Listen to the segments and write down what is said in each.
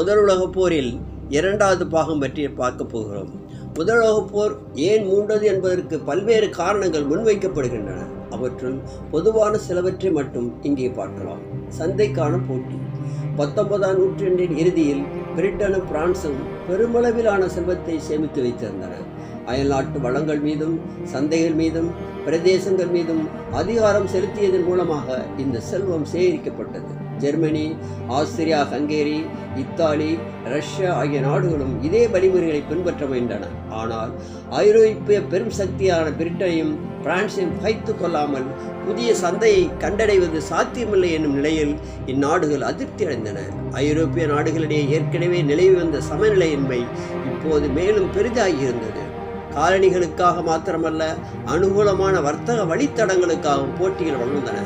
முதல் உலகப் போரில் இரண்டாவது பாகம் பற்றி பார்க்க போகிறோம். முதல் உலகப் போர் ஏன் மூண்டது என்பதற்கு பல்வேறு காரணங்கள் முன்வைக்கப்படுகின்றன. அவற்றுள் பொதுவான சிலவற்றை மட்டும் இங்கே பார்க்கலாம். சந்தைக்கான போட்டி. 19ஆம் நூற்றாண்டின் இறுதியில் பிரிட்டனும் பிரான்சும் பெருமளவிலான செல்வத்தை சேமித்து வைத்திருந்தன. அயல்நாட்டு வளங்கள் மீதும் சந்தைகள் மீதும் பிரதேசங்கள் மீதும் அதிகாரம் செலுத்தியதன் மூலமாக இந்த செல்வம் சேகரிக்கப்பட்டது. Germany, Austria, Hungary, Italy, Russia ஆகிய நாடுகளும் இதே வழிமுறைகளை பின்பற்ற முயன்றன. ஆனால் ஐரோப்பிய பெரும் சக்தியான பிரிட்டனையும் பிரான்சையும் கைத்து கொள்ளாமல் புதிய சந்தையை கண்டடைவது சாத்தியமில்லை என்னும் நிலையில் இந்நாடுகள் அதிருப்தி அடைந்தன. ஐரோப்பிய நாடுகளிடையே ஏற்கனவே நிலவி வந்த சமநிலையின்மை இப்போது மேலும் பெரிதாகியிருந்தது. காலனிகளுக்காக மாத்திரமல்ல, அனுகூலமான வர்த்தக வழித்தடங்களுக்காகவும் போட்டிகள் வளர்ந்தன.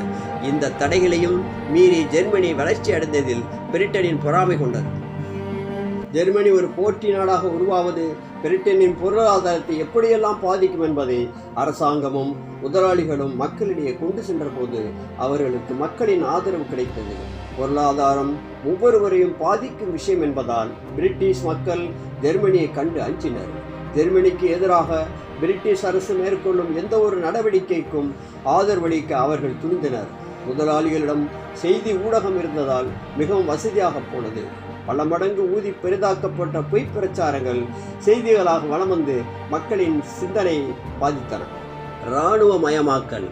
இந்த தடைகளையும் மீறி ஜெர்மனி வளர்ச்சி அடைந்ததில் பிரிட்டனின் பொறாமை கொண்டது. ஜெர்மனி ஒரு போட்டி நாடாக உருவாவது பிரிட்டனின் பொருளாதாரத்தை எப்படியெல்லாம் பாதிக்கும் என்பதை அரசாங்கமும் முதலாளிகளும் மக்களிடையே கொண்டு சென்ற போது அவர்களுக்கு மக்களின் ஆதரவு கிடைத்தது. பொருளாதாரம் ஒவ்வொருவரையும் பாதிக்கும் விஷயம் என்பதால் பிரிட்டிஷ் மக்கள் ஜெர்மனியை கண்டு அஞ்சினர். ஜெர்மனிக்கு எதிராக பிரிட்டிஷ் அரசு மேற்கொள்ளும் எந்த ஒரு நடவடிக்கைக்கும் ஆதரவளிக்க அவர்கள் துணிந்தனர். முதலாளிகளிடம் செய்தி ஊடகம் இருந்ததால் மிகவும் வசதியாக போனது. பல மடங்கு ஊதி பெரிதாக்கப்பட்ட பொய் பிரச்சாரங்கள் செய்திகளாக வலம் வந்து மக்களின் சிந்தனையை பாதித்தன. இராணுவ மயமாக்கல்.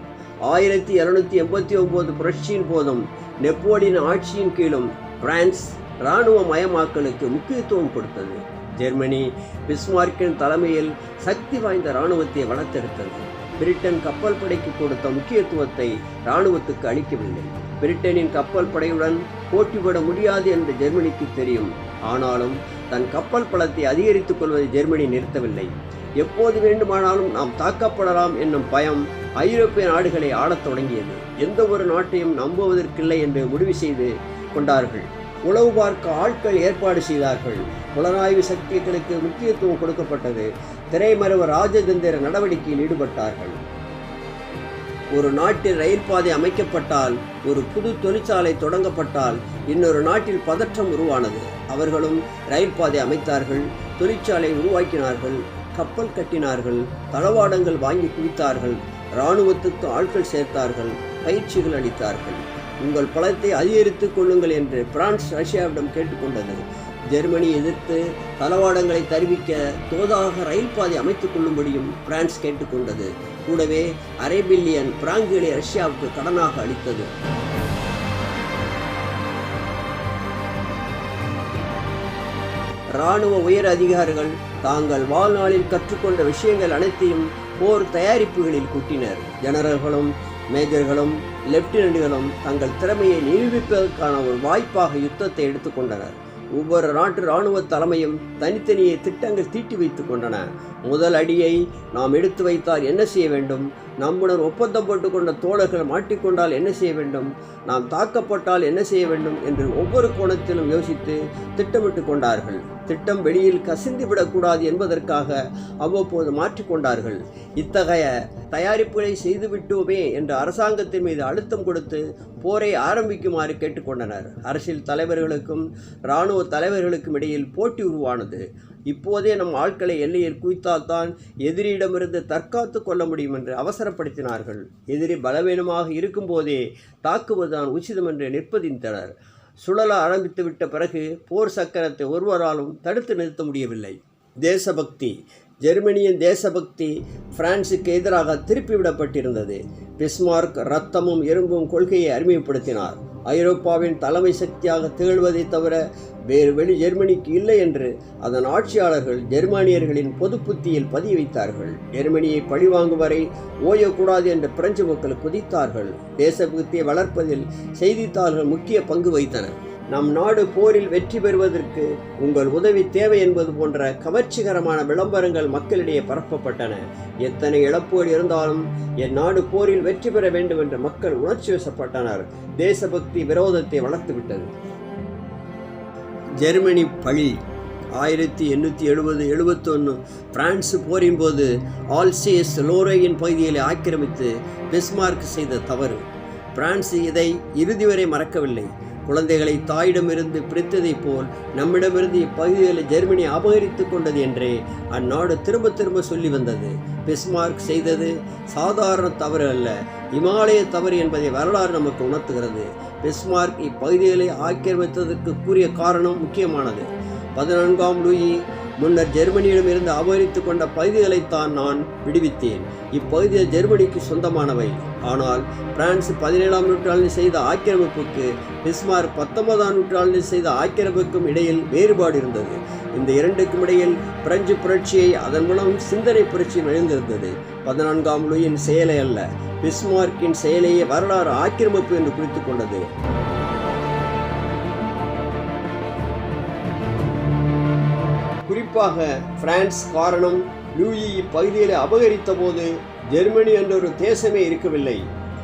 1789 புரட்சியின் போதும் நெப்போலியன் ஆட்சியின் கீழும் பிரான்ஸ் இராணுவ மயமாக்கலுக்கு முக்கியத்துவம் கொடுத்தது. ஜெர்மனி பிஸ்மார்க்கின் தலைமையில் சக்தி வாய்ந்த இராணுவத்தை வளர்த்தெடுத்தது. பிரிட்டன் கப்பல் படைக்கு கொடுத்த முக்கியத்துவத்தை இராணுவத்துக்கு அளிக்கவில்லை. பிரிட்டனின் கப்பல் படையுடன் போட்டிபட முடியாது என்று ஜெர்மனிக்கு தெரியும். ஆனாலும் தன் கப்பல் பலத்தை அதிகரித்துக் கொள்வதை ஜெர்மனி நிறுத்தவில்லை. எப்போது வேண்டுமானாலும் நாம் தாக்கப்படலாம் என்னும் பயம் ஐரோப்பிய நாடுகளை ஆளத் தொடங்கியது. எந்த ஒரு நாட்டையும் நம்புவதற்கில்லை என்று முடிவு செய்து கொண்டார்கள். உளவு பார்க்க ஆட்கள் ஏற்பாடு செய்தார்கள். புலனாய்வு சக்திகளுக்கு முக்கியத்துவம் கொடுக்கப்பட்டது. திரைமறைவு ராஜதந்திர நடவடிக்கையில் ஈடுபட்டார்கள். ஒரு நாட்டில் ரயில் பாதை அமைக்கப்பட்டால், ஒரு புது தொழிற்சாலை தொடங்கப்பட்டால் இன்னொரு நாட்டில் பதற்றம் உருவானது. அவர்களும் ரயில் பாதை அமைத்தார்கள், தொழிற்சாலை உருவாக்கினார்கள், கப்பல் கட்டினார்கள், தளவாடங்கள் வாங்கி குவித்தார்கள், இராணுவத்துக்கு ஆட்கள் சேர்த்தார்கள், பயிற்சிகள் அளித்தார்கள். உங்கள் பலத்தை அதிகரித்துக் கொள்ளுங்கள் என்று பிரான்ஸ் ரஷ்யாவிடம் கேட்டுக்கொண்டது. ஜெர்மனி எதிர்த்து தளவாடங்களை தருவிக்க தோதாக ரயில் பாதை அமைத்துக் கொள்ளும்படியும் பிரான்ஸ் கேட்டுக்கொண்டது. கூடவே 1/2 பில்லியன் பிராங்குகளை ரஷ்யாவுக்கு கடனாக அளித்தது. இராணுவ உயர் அதிகாரிகள் தாங்கள் வாழ்நாளில் கற்றுக்கொண்ட விஷயங்கள் அனைத்தையும் போர் தயாரிப்புகளில் கூட்டினர். ஜெனரல்களும் மேஜர்களும் லெப்டினன்ட்களும் தங்கள் திறமையை நிரூபிப்பதற்கான ஒரு வாய்ப்பாக யுத்தத்தை எடுத்துக்கொண்டனர். ஒவ்வொரு நாட்டு இராணுவ தலைமையும் தனித்தனியே திட்டங்கள் தீட்டி வைத்துக் கொண்டன. முதல் அடியை நாம் எடுத்து வைத்தால் என்ன செய்ய வேண்டும், நம்முடன் ஒப்பந்தம் போட்டுக்கொண்ட தோழர்கள் மாட்டிக்கொண்டால் என்ன செய்ய வேண்டும், நாம் தாக்கப்பட்டால் என்ன செய்ய வேண்டும் என்று ஒவ்வொரு கோணத்திலும் யோசித்து திட்டமிட்டு கொண்டார்கள். திட்டம் வெளியில் கசிந்து விடக்கூடாது என்பதற்காக அவ்வப்போது மாற்றிக்கொண்டார்கள். இத்தகைய தயாரிப்புகளை செய்துவிட்டோமே என்று அரசாங்கத்தின் மீது அழுத்தம் கொடுத்து போரை ஆரம்பிக்குமாறு கேட்டுக்கொண்டனர். அரசியல் தலைவர்களுக்கும் இராணுவ தலைவர்களுக்கும் இடையில் போட்டி உருவானது. இப்போதே நம் ஆட்களை எல்லையில் குவித்தால்தான் எதிரியிடமிருந்து தற்காத்து கொள்ள முடியும் என்று அவசரப்படுத்தினார்கள். எதிரி பலவீனமாக இருக்கும் போதே தாக்குவதுதான் உச்சிதம் என்று நிர்பந்தித்தனர். சுழல ஆரம்பித்துவிட்ட பிறகு போர் சக்கரத்தை ஒருவராலும் தடுத்து நிறுத்த முடியவில்லை. தேசபக்தி. ஜெர்மனியின் தேசபக்தி பிரான்சுக்கு எதிராக திருப்பிவிடப்பட்டிருந்தது. பிஸ்மார்க் இரத்தமும் எறும்பும் கொள்கையை அறிமுகப்படுத்தினார். ஐரோப்பாவின் தலைமை சக்தியாக திகழ்வதை தவிர வேறு வெளி ஜெர்மனிக்கு இல்லை என்று அதன் ஆட்சியாளர்கள் ஜெர்மானியர்களின் பொது புத்தியில் பதிய வைத்தார்கள். ஜெர்மனியை பழிவாங்கும் வரை ஓயக்கூடாது என்று பிரெஞ்சு மக்கள் குதித்தார்கள். தேசபக்தியை வளர்ப்பதில் செய்தித்தாள்கள் முக்கிய பங்கு வகித்தன. நம் நாடு போரில் வெற்றி பெறுவதற்கு உங்கள் உதவி தேவை என்பது போன்ற கவர்ச்சிகரமான விளம்பரங்கள் மக்களிடையே பரப்பப்பட்டன. எத்தனை இழப்புகள் இருந்தாலும் என் நாடு போரில் வெற்றி பெற வேண்டும் என்று மக்கள் உணர்ச்சி வசப்பட்டனர். தேசபக்தி விரோதத்தை வளர்த்துவிட்டது. ஜெர்மனி பழி. 1870-71 பிரான்ஸ் போரின் போது ஆல்சேஸ் லோரேயின் பகுதிகளை ஆக்கிரமித்து பிஸ்மார்க் செய்த தவறு. பிரான்ஸ் இதை இறுதி வரை மறக்கவில்லை. குழந்தைகளை தாயிடமிருந்து பிரித்ததைப் போல் நம்மிடமிருந்து இப்பகுதிகளை ஜெர்மனி அபகரித்து கொண்டது என்றே அந்நாடு திரும்ப திரும்ப சொல்லி வந்தது. பிஸ்மார்க் செய்தது சாதாரண தவறு அல்ல, இமாலய தவறு என்பதை வரலாறு நமக்கு உணர்த்துகிறது. பிஸ்மார்க் இப்பகுதிகளை ஆக்கிரமித்ததற்கு கூறிய காரணம் முக்கியமானது. 14ஆம் லூயி முன்னர் ஜெர்மனியிடம் இருந்து அபகரித்து கொண்ட பகுதிகளைத்தான் நான் விடுவித்தேன். இப்பகுதிகள் ஜெர்மனிக்கு சொந்தமானவை. ஆனால் பிரான்ஸ் 17ஆம் நூற்றாண்டில் செய்த ஆக்கிரமிப்புக்கு பிஸ்மார்க் 19ஆம் நூற்றாண்டில் செய்த ஆக்கிரமிப்புக்கும் இடையில் வேறுபாடு இருந்தது. இந்த இரண்டுக்கும் இடையில் பிரெஞ்சு புரட்சியை அதன் மூலம் சிந்தனை புரட்சி எழுந்திருந்தது. 14ஆம் லூயின் செயலை அல்ல, பிஸ்மார்க்கின் செயலையே வரலாறு ஆக்கிரமிப்பு என்று குறித்துக் கொண்டது. குறிப்பாக பிரான்ஸ் காரணம், லூயி இப்பகுதிகளை அபகரித்த போது ஜெர்மனி என்ற ஒரு தேசமே இருக்கவில்லை.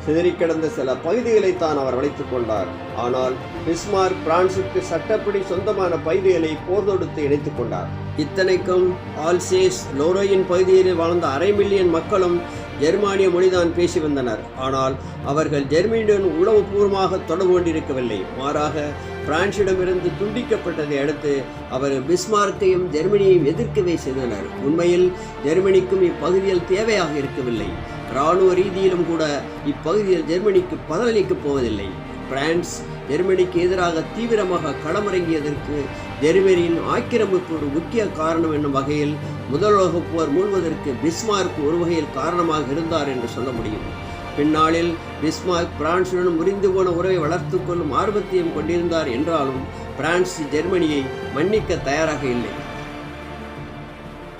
சிதறி கிடந்த சில பகுதிகளைத்தான் அவர் வளைத்துக் கொண்டார். ஆனால் பிஸ்மார்க் பிரான்சுக்கு சட்டப்படி சொந்தமான பகுதிகளை போர் தொடுத்து இணைத்துக் கொண்டார். இத்தனைக்கும் ஆல்சேஸ் லோரோயின் பகுதியில் வாழ்ந்த 1/2 மில்லியன் மக்களும் ஜெர்மானிய மொழிதான் பேசி வந்தனர். ஆனால் அவர்கள் ஜெர்மனியுடன் உளவுபூர்வமாக தொடர்பு கொண்டிருக்கவில்லை. மாறாக பிரான்சிடமிருந்து துண்டிக்கப்பட்டதை அடுத்து அவர்கள் பிஸ்மார்க்கையும் ஜெர்மனியையும் எதிர்க்கவே செய்தனர். உண்மையில் ஜெர்மனிக்கும் இப்பகுதியில் தேவையாக இருக்கவில்லை. இராணுவ ரீதியிலும் கூட இப்பகுதியில் ஜெர்மனிக்கு பதிலளிக்கப் போவதில்லை. பிரான்ஸ் ஜெர்மனிக்கு எதிராக தீவிரமாக களமிறங்கியதற்கு ஜெர்மனியின் ஆக்கிரமிப்பு ஒரு முக்கிய காரணம் என்னும் வகையில் முதல் உலகப் போர் மூழ்வதற்கு பிஸ்மார்க் ஒரு வகையில் காரணமாக இருந்தார் என்று சொல்ல முடியும். பின்னாளில் பிஸ்மார்க் பிரான்சுடன் முறிந்து போன உறவை வளர்த்து கொள்ளும் ஆர்வத்தையும் கொண்டிருந்தார் என்றாலும் பிரான்ஸ் ஜெர்மனியை மன்னிக்க தயாராக இல்லை.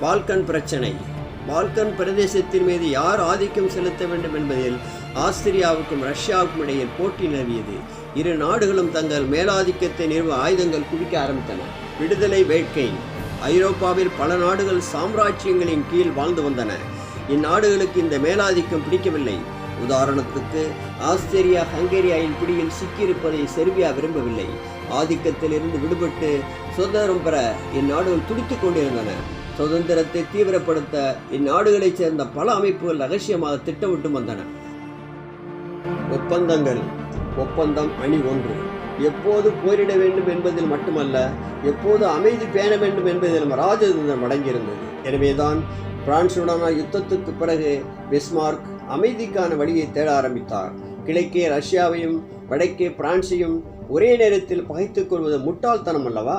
பால்கன் பிரச்சனை. பால்கன் பிரதேசத்தின் மீது யார் ஆதிக்கம் செலுத்த வேண்டும் என்பதில் ஆஸ்திரியாவுக்கும் ரஷ்யாவுக்கும் இடையில் போட்டி நிலவியது. இரு நாடுகளும் தங்கள் மேலாதிக்கத்தை நிறுவ ஆயுதங்கள் குவிக்க ஆரம்பித்தன. விடுதலை வேட்கை. ஐரோப்பாவில் பல நாடுகள் சாம்ராஜ்யங்களின் கீழ் வாழ்ந்து வந்தன. இந்நாடுகளுக்கு இந்த மேலாதிக்கம் பிடிக்கவில்லை. உதாரணத்துக்கு ஆஸ்திரியா ஹங்கேரியாவின் பிடியில் சிக்கியிருப்பதை செர்பியா விரும்பவில்லை. ஆதிக்கத்தில் இருந்து விடுபட்டு சுதந்திரம் பெற இந்நாடுகள் துடித்துக் கொண்டிருந்தன. சுதந்திரத்தை தீவிரப்படுத்த இந்நாடுகளைச் சேர்ந்த பல அமைப்புகள் ரகசியமாக திட்டமிட்டு வந்தன. ஒப்பந்தங்கள். ஒப்பந்தம் அணி 1. எப்போது போரிட வேண்டும் என்பதில் மட்டுமல்ல, எப்போது அமைதி பேண வேண்டும் என்பதிலும் ராஜதந்திரம் அடங்கியிருந்தது. எனவேதான் பிரான்சுடனான யுத்தத்துக்கு பிறகு பிஸ்மார்க் அமைதிக்கான வழியை தேட ஆரம்பித்தார். கிழக்கே ரஷ்யாவையும் வடக்கே பிரான்சையும் ஒரே நேரத்தில் பகைத்துக் கொள்வது முட்டாள்தனம் அல்லவா?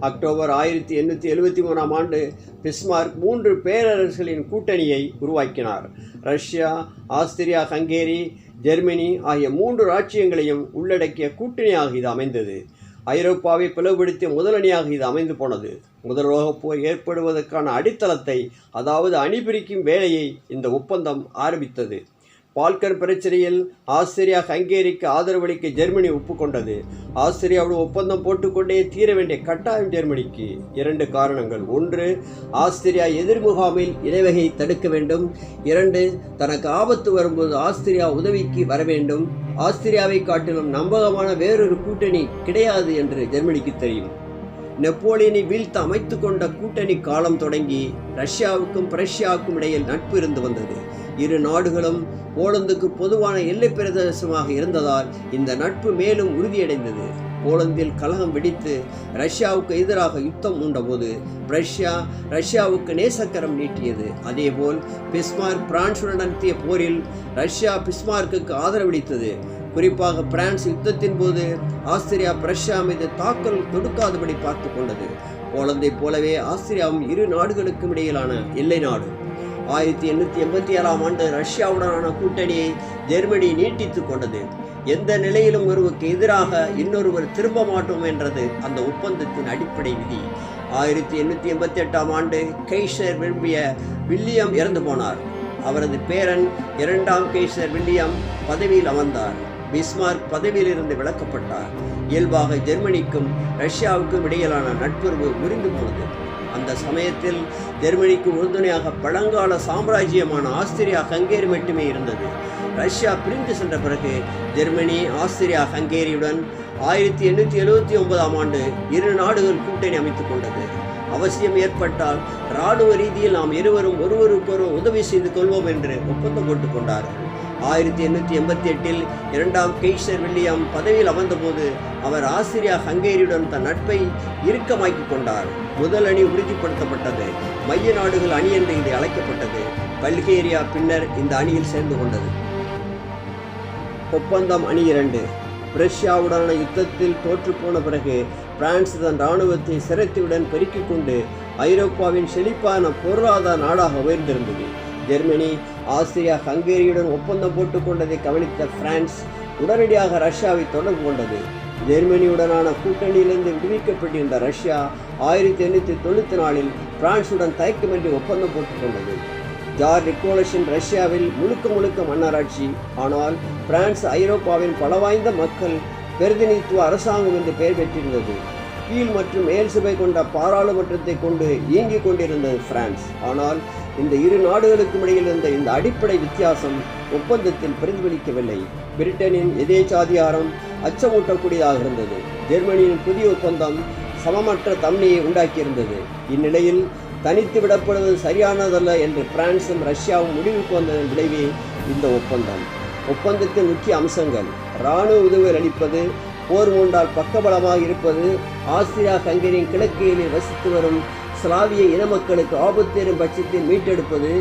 அக்டோபர் 1873ஆம் ஆண்டு பிஸ்மார்க் 3 பேரரசுகளின் கூட்டணியை உருவாக்கினார். ரஷ்யா, ஆஸ்திரியா ஹங்கேரி, ஜெர்மனி ஆகிய 3 ராச்சியங்களையும் உள்ளடக்கிய கூட்டணியாக இது அமைந்தது. ஐரோப்பாவை பிளவுபடுத்திய முதலணியாக இது அமைந்து போனது. முதல் உலகப் போர் ஏற்படுவதற்கான அடித்தளத்தை, அதாவது அணிபிரிக்கும் வேலையை இந்த ஒப்பந்தம் ஆரம்பித்தது. பால்கன் பிரச்சனையில் ஆஸ்திரியா ஹங்கேரிக்கு ஆதரவளிக்க ஜெர்மனி ஒப்புக்கொண்டது. ஆஸ்திரியாவோடு ஒப்பந்தம் போட்டுக்கொண்டே தீர வேண்டிய கட்டாயம் ஜெர்மனிக்கு. 2 காரணங்கள். 1, ஆஸ்திரியா எதிர்முகாமில் இடைவகையை தடுக்க வேண்டும். 2, தனக்கு ஆபத்து வரும்போது ஆஸ்திரியா உதவிக்கு வர வேண்டும். ஆஸ்திரியாவை காட்டிலும் நம்பகமான வேறொரு கூட்டணி கிடையாது என்று ஜெர்மனிக்கு தெரியும். நெப்போலியனை வீழ்த்த அமைத்து கொண்ட கூட்டணி காலம் தொடங்கி ரஷ்யாவுக்கும் பிரஷ்யாவுக்கும் இடையில் நட்பு இருந்து வந்தது. இரு நாடுகளும் போலந்துக்கு பொதுவான எல்லை பிரதேசமாக இருந்ததால் இந்த நட்பு மேலும் உறுதியடைந்தது. போலந்தில் கலகம் வெடித்து ரஷ்யாவுக்கு எதிராக யுத்தம் உண்டபோது பிரஷ்யா ரஷ்யாவுக்கு நேசக்கரம் நீட்டியது. அதேபோல் பிஸ்மார்க் பிரான்சுடன் நடத்திய போரில் ரஷ்யா பிஸ்மார்க்குக்கு ஆதரவளித்தது. குறிப்பாக பிரான்ஸ் யுத்தத்தின் போது ஆஸ்திரியா பிரஷ்யா மீது தாக்கல் தொடுக்காதபடி பார்த்து கொண்டது. போலந்தை போலவே ஆஸ்திரியாவும் இரு நாடுகளுக்கும் இடையிலான எல்லை நாடு. 1887ஆம் ஆண்டு ரஷ்யாவுடனான கூட்டணியை ஜெர்மனி நீட்டித்து கொண்டது. எந்த நிலையிலும் ஒருவருக்கு எதிராக இன்னொருவர் திரும்ப மாட்டோம் என்றது அந்த ஒப்பந்தத்தின் அடிப்படை விதி. 1888ஆம் ஆண்டு கெய்சர் விரும்பிய வில்லியம் இறந்து போனார். அவரது பேரன் 2ஆம் கெய்சர் வில்லியம் பதவியில் அமர்ந்தார். பிஸ்மார்க் பதவியிலிருந்து விலக்கப்பட்டார். இயல்பாக ஜெர்மனிக்கும் ரஷ்யாவுக்கும் இடையிலான நட்புறவு முறிந்து போனது. அந்த சமயத்தில் ஜெர்மனிக்கு உறுதுணையாக பழங்கால சாம்ராஜ்யமான ஆஸ்திரியா ஹங்கேரி மட்டுமே இருந்தது. ரஷ்யா பிரிந்து சென்ற பிறகு ஜெர்மனி ஆஸ்திரியா ஹங்கேரியுடன் 1879ஆம் ஆண்டு இரு நாடுகள் கூட்டணி அமைத்துக் கொண்டது. அவசியம் ஏற்பட்டால் இராணுவ ரீதியில் நாம் இருவரும் ஒருவருக்கொரு உதவி செய்து கொள்வோம் என்று ஒப்பந்தம் போட்டுக் கொண்டார்கள். 1888 இரண்டாம் கெய்சர் வில்லியம் பதவியில் அமர்ந்தபோது அவர் ஆஸ்திரியா ஹங்கேரியுடன் தன் நட்பை இறுக்கமாக்கிக் கொண்டார். முதல் அணி உறுதிப்படுத்தப்பட்டது. மைய நாடுகள் அணி என்று இது அழைக்கப்பட்டது. பல்கேரியா பின்னர் இந்த அணியில் சேர்ந்து கொண்டது. ஒப்பந்தம் அணி 2. ரஷ்யாவுடனான யுத்தத்தில் தோற்றுப்போன பிறகு பிரான்ஸ் தன் இராணுவத்தை சிரத்தையுடன் பெருக்கிக் கொண்டு ஐரோப்பாவின் செழிப்பான பொருளாதார நாடாக உயர்ந்திருந்தது. ஜெர்மனி ஆஸ்திரியா ஹங்கேரியுடன் ஒப்பந்தம் போட்டுக் கொண்டதை கவனித்த பிரான்ஸ் உடனடியாக ரஷ்யாவை தொடர்பு கொண்டது. ஜெர்மனியுடனான கூட்டணியிலிருந்து விடுவிக்கப்பட்டிருந்த ரஷ்யா 1894 பிரான்சுடன் தயக்கமின்றி ஒப்பந்தம் போட்டுக் கொண்டது. ஜார் நிக்கோலஸின் ரஷ்யாவில் முழுக்க மன்னராட்சி. ஆனால் பிரான்ஸ் ஐரோப்பாவின் பலவாய்ந்த மக்கள் பிரதிநிதித்துவ அரசாங்கம் என்று பெயர் பெற்றிருந்தது. கீழ் மற்றும் மேல் சபை கொண்ட பாராளுமன்றத்தை கொண்டு இயங்கிக் கொண்டிருந்தது பிரான்ஸ். ஆனால் இந்த இரு நாடுகளுக்கும் இடையில் இருந்த இந்த அடிப்படை வித்தியாசம் ஒப்பந்தத்தில் பிரதிபலிக்கவில்லை. பிரிட்டனின் எதேச்சாதிகாரம் அச்சமூட்டக்கூடியதாக இருந்தது. ஜெர்மனியின் புதிய ஒப்பந்தம் சமமற்ற தன்மையை உண்டாக்கியிருந்தது. இந்நிலையில் தனித்து விடப்படுவது சரியானதல்ல என்று பிரான்சும் ரஷ்யாவும் முடிவுக்கு வந்ததன் விளைவே இந்த ஒப்பந்தம். ஒப்பந்தத்தின் முக்கிய அம்சங்கள்: இராணுவ உதவிகள் அளிப்பது, போர் மூண்டால் பக்கபலமாக இருப்பது, ஆஸ்திரியா ஹங்கேரியின் கிழக்கையில் வசித்து வரும் ஸ்லாவிய இன மக்களுக்கு ஆபத்தேறும் பட்சத்தில் மீட்டெடுப்பது.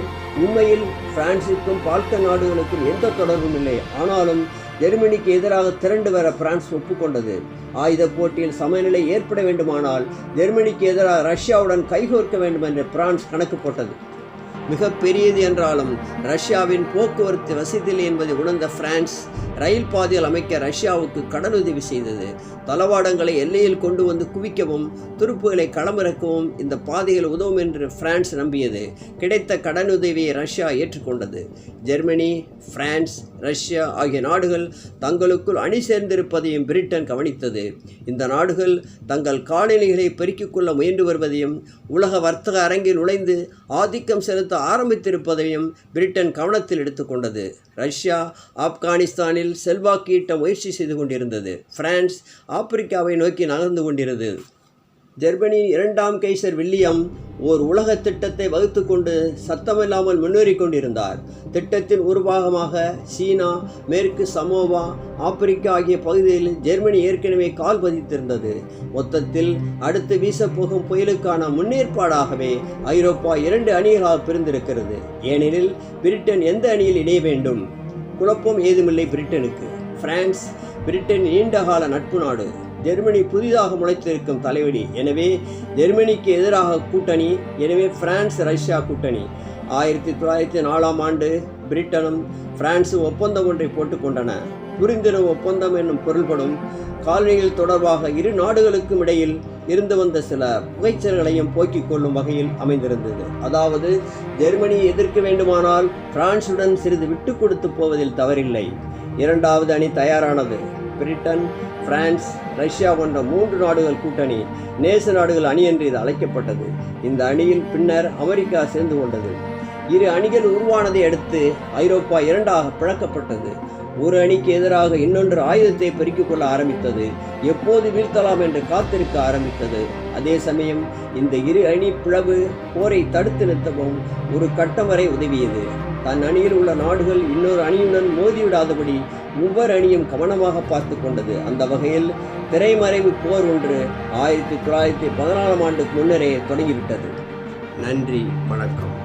உண்மையில் பிரான்சுக்கும் பால்கன் நாடுகளுக்கும் எந்த தொடர்பும் இல்லை. ஆனாலும் ஜெர்மனிக்கு எதிராக திரண்டு வர பிரான்ஸ் ஒப்புக்கொண்டது. ஆயுத போட்டியில் சமநிலை ஏற்பட வேண்டுமானால் ஜெர்மனிக்கு எதிராக ரஷ்யாவுடன் கைகோர்க்க வேண்டும் என்று பிரான்ஸ் கணக்கு போட்டது. மிக பெரியது என்றாலும் ரஷ்யாவின் போக்குவரத்து வசதியில்லை என்பதை உணர்ந்த பிரான்ஸ் ரயில் பாதையில் அமைக்க ரஷ்யாவுக்கு கடனுதவி செய்தது. தளவாடங்களை எல்லையில் கொண்டு வந்து குவிக்கவும் துருப்புகளை களமிறக்கவும் இந்த பாதைகள் உதவும் என்று பிரான்ஸ் நம்பியது. கிடைத்த கடனுதவியை ரஷ்யா ஏற்றுக்கொண்டது. ஜெர்மனி, பிரான்ஸ், ரஷ்யா ஆகிய நாடுகள் தங்களுக்குள் அணி சேர்ந்திருப்பதையும் பிரிட்டன் கவனித்தது. இந்த நாடுகள் தங்கள் காலனிகளை பெருக்கிக் கொள்ள முயன்று வருவதையும் உலக வர்த்தக அரங்கில் நுழைந்து ஆதிக்கம் செலுத்த ஆரம்பித்திருப்பதையும் பிரிட்டன் கவனத்தில் எடுத்துக்கொண்டது. ரஷ்யா ஆப்கானிஸ்தானில் செல்வாக்கு ஈட்ட முயற்சி செய்து கொண்டிருந்தது. பிரான்ஸ் ஆப்பிரிக்காவை நோக்கி நகர்ந்து கொண்டிருந்தது. ஜெர்மனி இரண்டாம் கெய்சர் வில்லியம் ஓர் உலக திட்டத்தை வகுத்து கொண்டு சத்தமில்லாமல் முன்னேறி கொண்டிருந்தார். திட்டத்தின் ஒரு பாகமாக சீனா, மேற்கு சமோவா, ஆப்பிரிக்கா ஆகிய பகுதிகளில் ஜெர்மனி ஏற்கனவே கால் பதித்திருந்தது. மொத்தத்தில் அடுத்து வீசப்போகும் புயலுக்கான முன்னேற்பாடாகவே ஐரோப்பா 2 அணிகளாக பிரிந்திருக்கிறது. ஏனெனில் பிரிட்டன் எந்த அணியில் இணைய வேண்டும்? குழப்பம் ஏதுமில்லை பிரிட்டனுக்கு. பிரான்ஸ் பிரிட்டன் நீண்டகால நட்பு நாடு. ஜெர்மனி புதிதாக முளைத்திருக்கும் தலைவலி. எனவே ஜெர்மனிக்கு எதிராக கூட்டணி. எனவே பிரான்ஸ் ரஷ்யா கூட்டணி. 1904 பிரிட்டனும் பிரான்சும் ஒப்பந்தம் ஒன்றை போட்டுக்கொண்டன. புரிந்துணர்வு ஒப்பந்தம் என்னும் பொருள்படும் காலனிகள் தொடர்பாக இரு நாடுகளுக்கும் இடையில் இருந்து வந்த சில புகைச்சல்களையும் போக்கிக் கொள்ளும் வகையில் அமைந்திருந்தது. அதாவது ஜெர்மனியை எதிர்க்க வேண்டுமானால் பிரான்சுடன் சிறிது விட்டு கொடுத்து போவதில் தவறில்லை. இரண்டாவது அணி தயாரானது. பிரிட்டன், பிரான்ஸ், ரஷ்யா போன்ற 3 நாடுகள் கூட்டணி. நேச நாடுகள் அணி என்று இது அழைக்கப்பட்டது. இந்த அணியில் பின்னர் அமெரிக்கா சேர்ந்து கொண்டது. இரு அணிகள் உருவானதை அடுத்து ஐரோப்பா 2ஆக பிளக்கப்பட்டது. ஒரு அணிக்கு எதிராக இன்னொன்று ஆயுதத்தை பெருக்கிக் கொள்ள ஆரம்பித்தது. எப்போது வீழ்த்தலாம் என்று காத்திருக்க ஆரம்பித்தது. அதே சமயம் இந்த இரு அணி பிளவு போரை தடுத்து நிறுத்தவும் ஒரு கட்டம் வரை உதவியது. தன் அணியில் உள்ள நாடுகள் இன்னொரு அணியுடன் மோதிவிடாதபடி ஒவ்வொரு அணியும் கவனமாக பார்த்து கொண்டது. அந்த வகையில் திரைமறைவு போர் ஒன்று 1914 முன்னரே தொடங்கிவிட்டது. நன்றி, வணக்கம்.